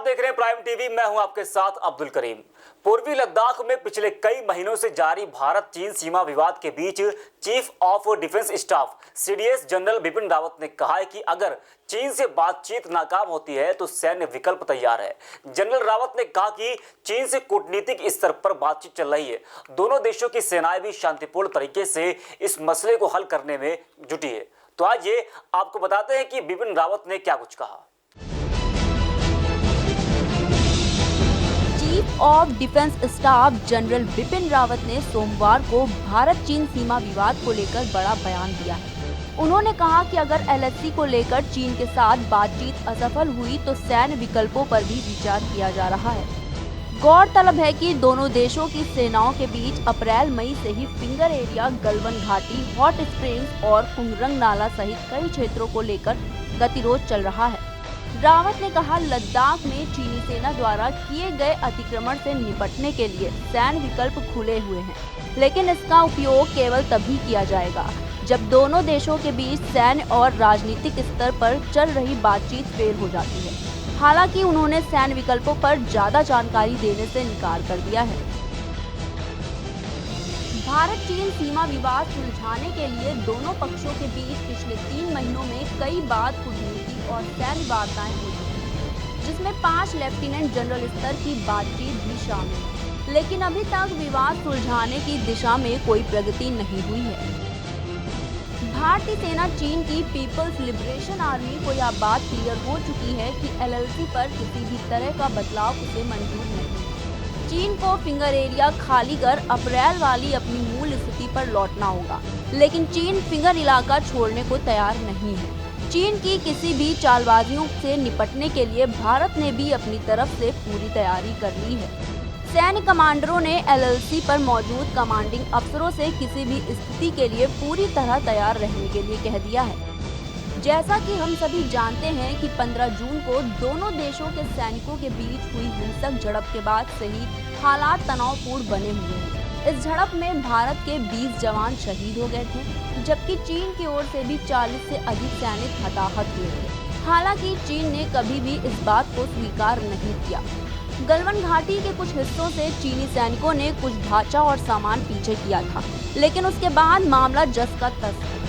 आप देख रहे हैं प्राइम टीवी। मैं हूं आपके साथ अब्दुल करीम। पूर्वी लद्दाख में पिछले कई महीनों से जारी भारत चीन सीमा विवाद के बीच chief of defence staff CDS general Bipin Rawat ने कहा है कि अगर चीन से बातचीत नाकाम होती है तो सैन्य विकल्प तैयार है। जनरल रावत ने कहा कि चीन से कूटनीतिक स्तर पर बातचीत चल रही है। दोनों देशों की सेनाएं भी शांतिपूर्ण तरीके से इस मसले को हल करने में जुटी है। तो आज ये आपको बताते हैं कि बिपिन रावत ने क्या कुछ कहा। Chief of defence staff general Bipin Rawat ने सोमवार को भारत चीन सीमा विवाद को लेकर बड़ा बयान दिया है। उन्होंने कहा कि अगर एलएसी को लेकर चीन के साथ बातचीत असफल हुई तो सैन्य विकल्पों पर भी विचार किया जा रहा है। गौरतलब है कि दोनों देशों की सेनाओं के बीच अप्रैल-मई से ही फिंगर एरिया, गलवन घाटी, हॉट स्प्रिंग्स और कुंगरंग नाला सहित कई क्षेत्रों को लेकर गतिरोध चल रहा है। रावत ने कहा, लद्दाख में चीनी सेना द्वारा किए गए अतिक्रमण से निपटने के लिए सैन्य विकल्प खुले हुए हैं, लेकिन इसका उपयोग केवल तभी किया जाएगा जब दोनों देशों के बीच सैन्य और राजनीतिक स्तर पर चल रही बातचीत फेल हो जाती है। हालांकि उन्होंने सैन्य विकल्पों पर ज्यादा जानकारी देने से इनकार कर दिया है। भारत चीन सीमा विवाद सुलझाने के लिए दोनों पक्षों के बीच पिछले 3 महीनों में कई बार कूटनीतिक और सैन्य वार्ताएं हुई, जिसमें 5 लेफ्टिनेंट जनरल स्तर की बातचीत भी शामिल है, लेकिन अभी तक विवाद सुलझाने की दिशा में कोई प्रगति नहीं हुई है। भारतीय सेना चीन की पीपल्स लिबरेशन आर्मी को यह बात क्लियर हो चुकी है कि एलएसी पर किसी भी तरह का बदलाव उसे मंजूर नहीं है। चीन को फिंगर एरिया खाली कर अप्रैल वाली अपनी मूल स्थिति पर लौटना होगा, लेकिन चीन फिंगर इलाका छोड़ने को तैयार नहीं है। चीन की किसी भी चालबाजियों से निपटने के लिए भारत ने भी अपनी तरफ से पूरी तैयारी कर ली है। सैन्य कमांडरों ने एलएसी पर मौजूद कमांडिंग अफसरों से किसी भी स्थिति के लिए पूरी तरह तैयार रहने के लिए कह दिया है। जैसा कि हम सभी जानते हैं कि 15 जून को दोनों देशों के सैनिकों के बीच हुई हिंसक झड़प के बाद से ही हालात तनावपूर्ण बने हुए हैं। इस झड़प में भारत के 20 जवान शहीद हो गए थे, जबकि चीन की ओर से भी 40 से अधिक सैनिक हताहत हुए थे। हालांकि चीन ने कभी भी इस बात को स्वीकार नहीं किया। गलवन घाटी के कुछ हिस्सों से चीनी सैनिकों ने कुछ ढांचा और सामान पीछे किया था, लेकिन उसके बाद मामला जस का तस है।